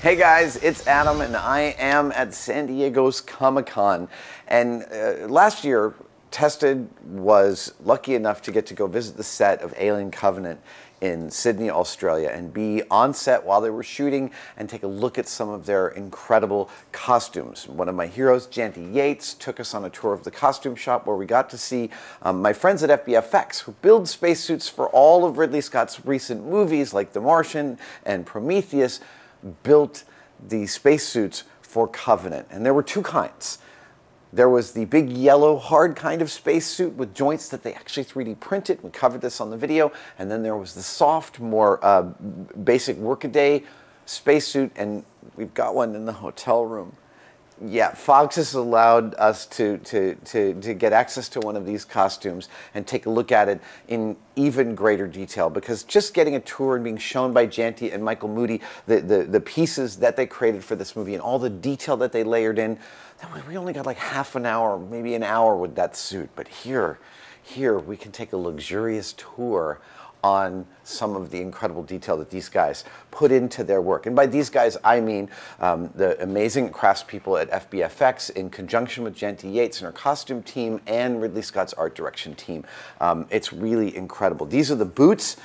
Hey guys, it's Adam and I am at San Diego's Comic-Con. And last year, Tested was lucky enough to get to go visit the set of Alien Covenant in Sydney, Australia, and be on set while they were shooting and take a look at some of their incredible costumes. One of my heroes, Janty Yates, took us on a tour of the costume shop where we got to see my friends at FBFX, who build spacesuits for all of Ridley Scott's recent movies like The Martian and Prometheus, built the spacesuits for Covenant. And there were two kinds. There was the big yellow hard kind of spacesuit with joints that they actually 3D printed. We covered this on the video. And then there was the soft, more basic workaday spacesuit, and we've got one in the hotel room. Yeah, Fox has allowed us to get access to one of these costumes and take a look at it in even greater detail, because just getting a tour and being shown by Janty and Michael Moody the pieces that they created for this movie and all the detail that they layered in, we only got like half an hour, maybe an hour with that suit. But here we can take a luxurious tour on some of the incredible detail that these guys put into their work. And by these guys, I mean the amazing craftspeople at FBFX in conjunction with Janty Yates and her costume team and Ridley Scott's art direction team. It's really incredible. These are the boots.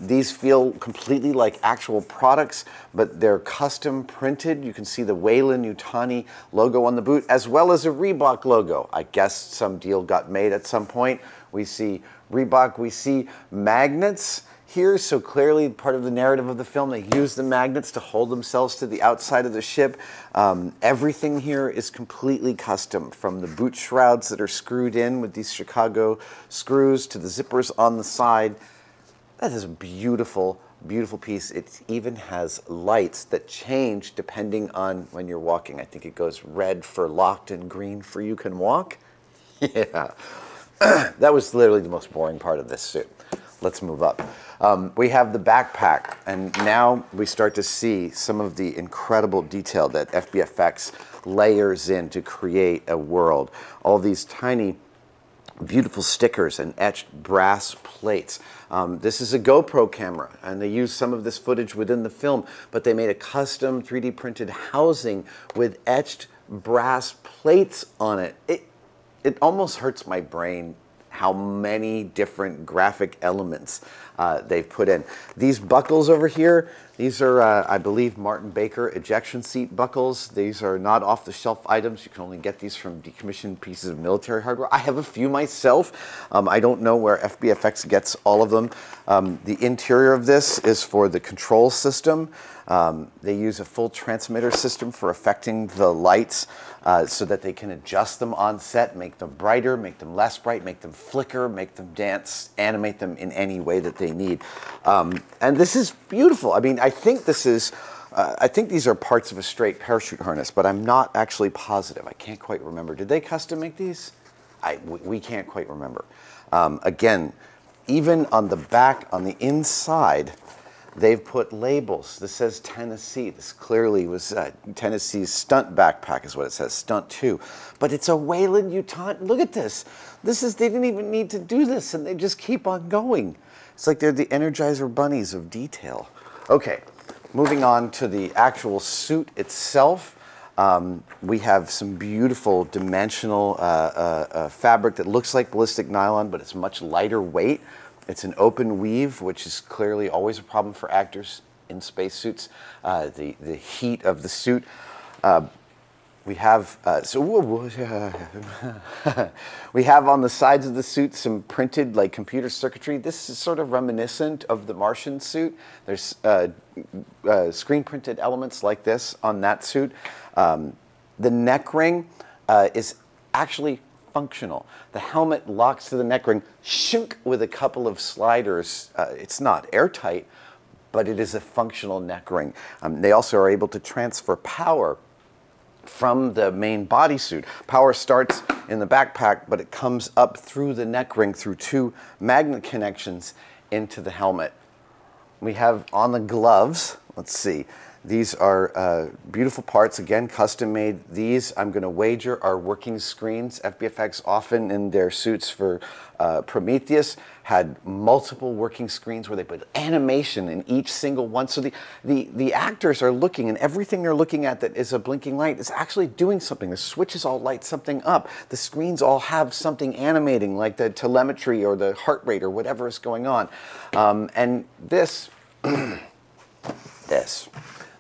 These feel completely like actual products, but they're custom printed. You can see the Weyland-Yutani logo on the boot, as well as a Reebok logo. I guess some deal got made at some point. We see Reebok, we see magnets here, so clearly part of the narrative of the film, they use the magnets to hold themselves to the outside of the ship. Everything here is completely custom, from the boot shrouds that are screwed in with these Chicago screws to the zippers on the side. That is a beautiful, beautiful piece. It even has lights that change depending on when you're walking. I think it goes red for locked and green for you can walk. Yeah. That was literally the most boring part of this suit. Let's move up. We have the backpack, and now we start to see some of the incredible detail that FBFX layers in to create a world. All these tiny, beautiful stickers and etched brass plates. This is a GoPro camera, and they used some of this footage within the film, but they made a custom 3D printed housing with etched brass plates on it. It almost hurts my brain how many different graphic elements they've put in. These buckles over here, these are, I believe, Martin Baker ejection seat buckles. These are not off-the-shelf items. You can only get these from decommissioned pieces of military hardware. I have a few myself. I don't know where FBFX gets all of them. The interior of this is for the control system. They use a full transmitter system for affecting the lights so that they can adjust them on set, make them brighter, make them less bright, make them flicker, make them dance, animate them in any way that they need. And this is beautiful. I mean, I think this is, I think these are parts of a straight parachute harness, but I'm not actually positive. I can't quite remember. Did they custom make these? We can't quite remember. Again, even on the back, on the inside, they've put labels. This says Tennessee. This clearly was Tennessee's stunt backpack is what it says, Stunt 2. But it's a Weyland-Yutani. Look at this. This is, they didn't even need to do this, and they just keep on going. It's like they're the Energizer bunnies of detail. Okay, moving on to the actual suit itself. We have some beautiful dimensional fabric that looks like ballistic nylon, but it's much lighter weight. It's an open weave, which is clearly always a problem for actors in spacesuits. The heat of the suit. We have we have on the sides of the suit some printed like computer circuitry. This is sort of reminiscent of the Martian suit. There's screen printed elements like this on that suit. The neck ring is actually functional. The helmet locks to the neck ring, shunk, with a couple of sliders. It's not airtight, but it is a functional neck ring. They also are able to transfer power from the main bodysuit. Power starts in the backpack, but it comes up through the neck ring through two magnet connections into the helmet. We have on the gloves, let's see. These are beautiful parts, again, custom made. These, I'm going to wager, are working screens. FBFX often in their suits for Prometheus had multiple working screens where they put animation in each single one. So the actors are looking, and everything they're looking at that is a blinking light is actually doing something. The switches all light something up. The screens all have something animating, like the telemetry or the heart rate or whatever is going on. And this,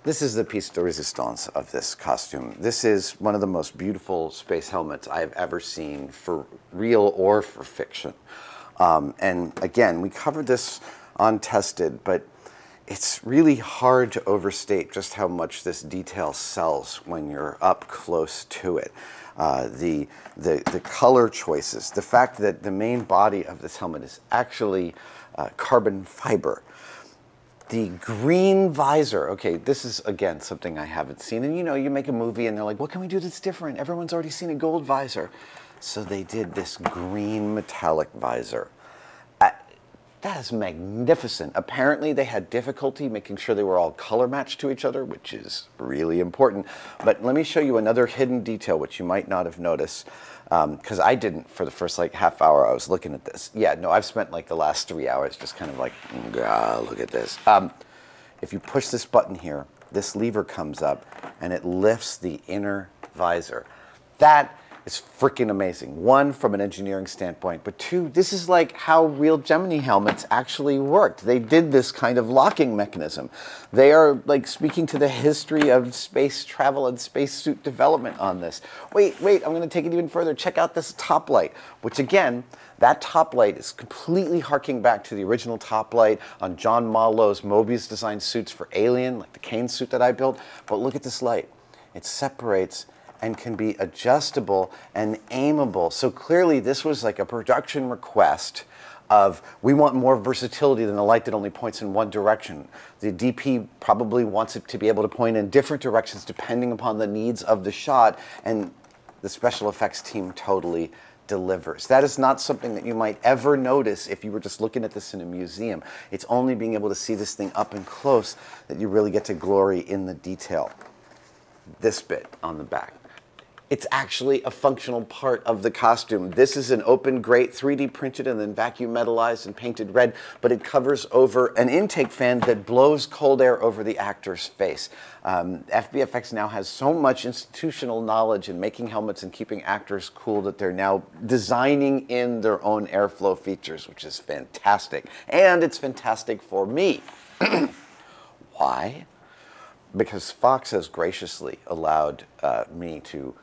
this is the piece de resistance of this costume. This is one of the most beautiful space helmets I've ever seen, for real or for fiction. And again, we covered this on Tested, but it's really hard to overstate just how much this detail sells when you're up close to it. The color choices, the fact that the main body of this helmet is actually carbon fiber. The green visor, okay, this is, again, something I haven't seen. And you know, you make a movie and they're like, what can we do that's different? Everyone's already seen a gold visor. So they did this green metallic visor. That is magnificent. Apparently they had difficulty making sure they were all color matched to each other, which is really important. But let me show you another hidden detail, which you might not have noticed. Because I didn't for the first like half hour I was looking at this. Yeah, no, I've spent like the last 3 hours just kind of like, look at this. If you push this button here, this lever comes up and it lifts the inner visor. That is freaking amazing. One, from an engineering standpoint, but two, this is like how real Gemini helmets actually worked. They did this kind of locking mechanism. They are like speaking to the history of space travel and spacesuit development on this. Wait, I'm going to take it even further. Check out this top light, which again, that top light is completely harking back to the original top light on John Mollow's Mobius designed suits for Alien, like the Kane suit that I built. But look at this light. It separates and can be adjustable and aimable. So clearly this was like a production request of, we want more versatility than a light that only points in one direction. The DP probably wants it to be able to point in different directions depending upon the needs of the shot, and the special effects team totally delivers. That is not something that you might ever notice if you were just looking at this in a museum. It's only being able to see this thing up and close that you really get to glory in the detail. This bit on the back. It's actually a functional part of the costume. This is an open grate, 3D printed and then vacuum metallized and painted red, but it covers over an intake fan that blows cold air over the actor's face. FBFX now has so much institutional knowledge in making helmets and keeping actors cool that they're now designing in their own airflow features, which is fantastic. And it's fantastic for me. Why? Because Fox has graciously allowed me to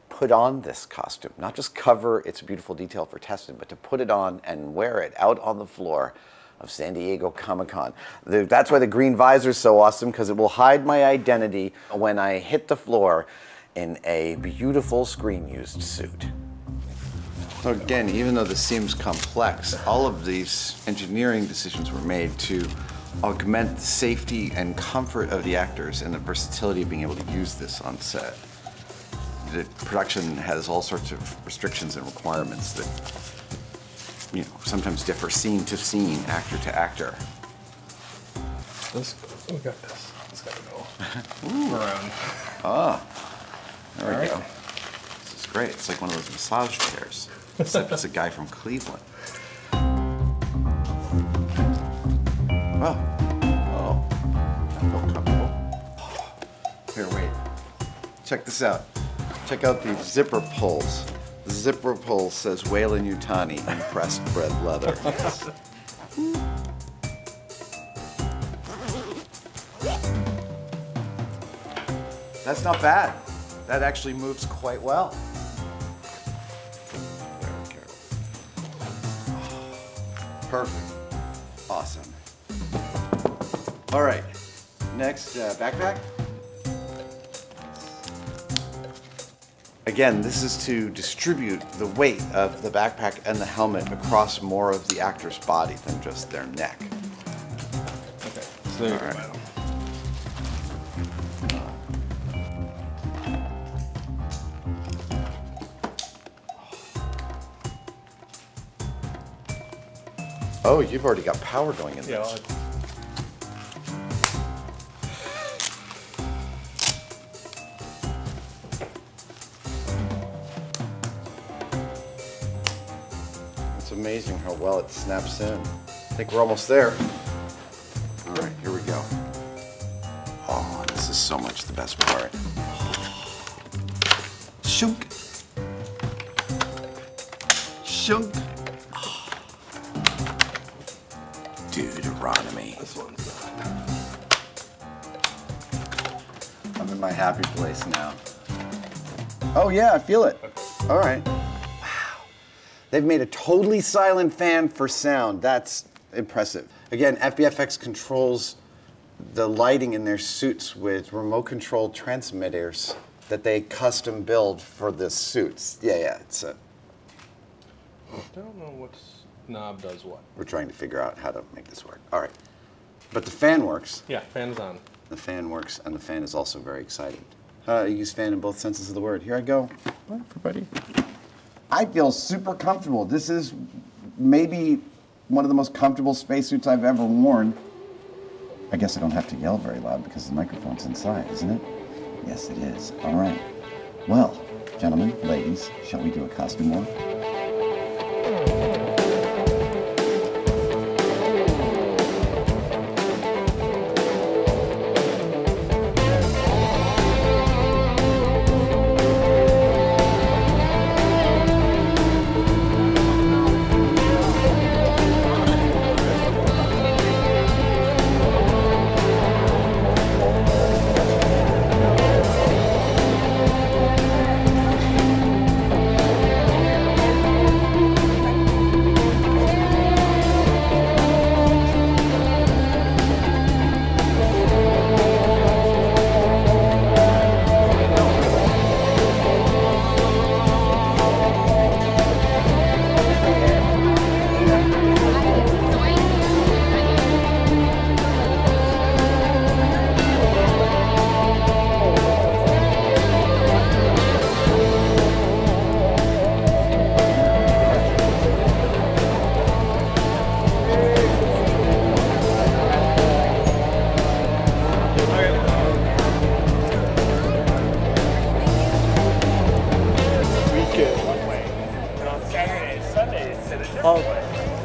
put on this costume, not just cover its beautiful detail for Tested, but to put it on and wear it out on the floor of San Diego Comic-Con. That's why the green visor is so awesome, because it will hide my identity when I hit the floor in a beautiful screen-used suit. So again, even though this seems complex, all of these engineering decisions were made to augment the safety and comfort of the actors and the versatility of being able to use this on set. The production has all sorts of restrictions and requirements that, you know, sometimes differ scene to scene, actor to actor. We got this. It's got to go around. Ah, there we go. This is great. It's like one of those massage chairs, except it's a guy from Cleveland. Oh, I feel comfortable. Here, wait. Check this out. Check out these zipper pulls. The zipper pull says Wayland Yutani in pressed red leather. That's not bad. That actually moves quite well. Perfect. Awesome. All right. Next, backpack. Again, this is to distribute the weight of the backpack and the helmet across more of the actor's body than just their neck. Okay, so there you go. Oh, you've already got power going in this. amazing how well it snaps in. I think we're almost there. All right, here we go. Oh, this is so much the best part. Shunk. Shunk. Deuteronomy. This one's done. I'm in my happy place now. Oh yeah, I feel it. All right. Wow. They've made a totally silent fan for sound. That's impressive. Again, FBFX controls the lighting in their suits with remote controlled transmitters that they custom build for the suits. Yeah, it's a... I don't know what knob does what. We're trying to figure out how to make this work. All right. But the fan works. Yeah, fan's on. The fan works, and the fan is also very exciting. You use fan in both senses of the word. Here I go. Hi, everybody. I feel super comfortable. This is maybe one of the most comfortable spacesuits I've ever worn. I guess I don't have to yell very loud because the microphone's inside, isn't it? Yes, it is. All right. Well, gentlemen, ladies, shall we do a costume walk?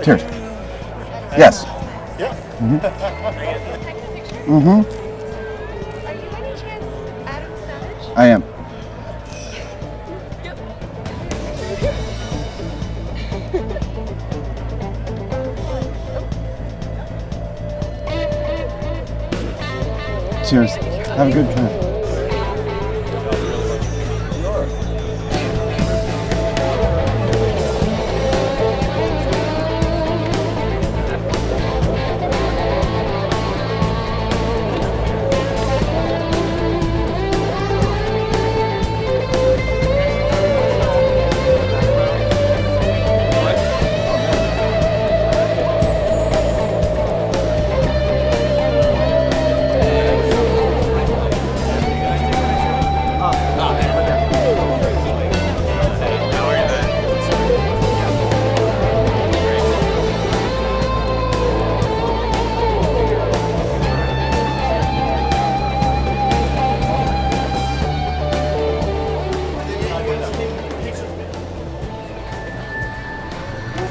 Cheers. Yes. Yeah. Mm-hmm. Mm-hmm. Are you by any chance Adam Savage? I am. Cheers. Have a good time.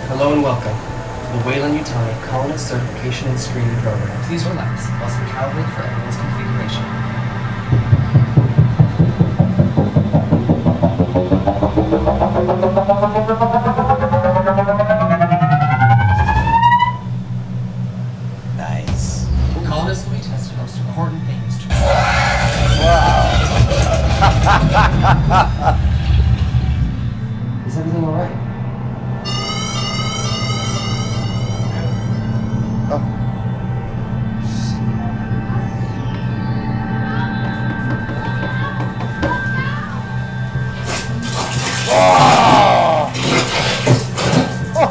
Hello and welcome to the Wayland Utah Colonist Certification and Screening Program. Please relax whilst we calibrate for everyone's configuration. Nice. Colonists will be tested most important things to... Wow. Is everything alright?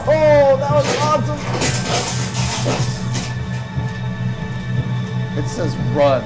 Oh, that was awesome. It says run.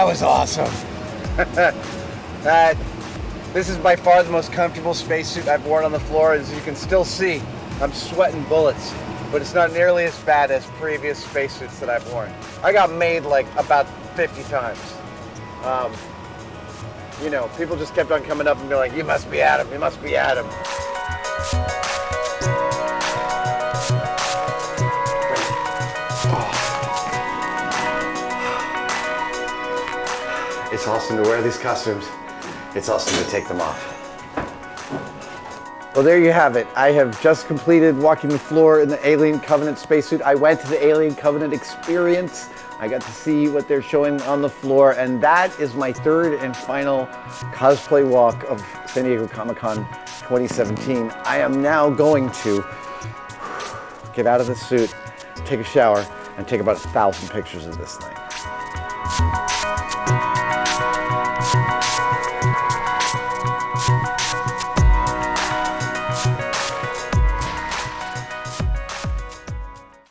was awesome. This is by far the most comfortable spacesuit I've worn on the floor. As you can still see, I'm sweating bullets, but it's not nearly as bad as previous spacesuits that I've worn. I got made like about 50 times. You know, people just kept on coming up and being like, you must be Adam, you must be Adam. It's awesome to wear these costumes. It's awesome to take them off. Well, there you have it. I have just completed walking the floor in the Alien Covenant spacesuit. I went to the Alien Covenant experience. I got to see what they're showing on the floor, and that is my third and final cosplay walk of San Diego Comic-Con 2017. I am now going to get out of the suit, take a shower, and take about 1,000 pictures of this thing.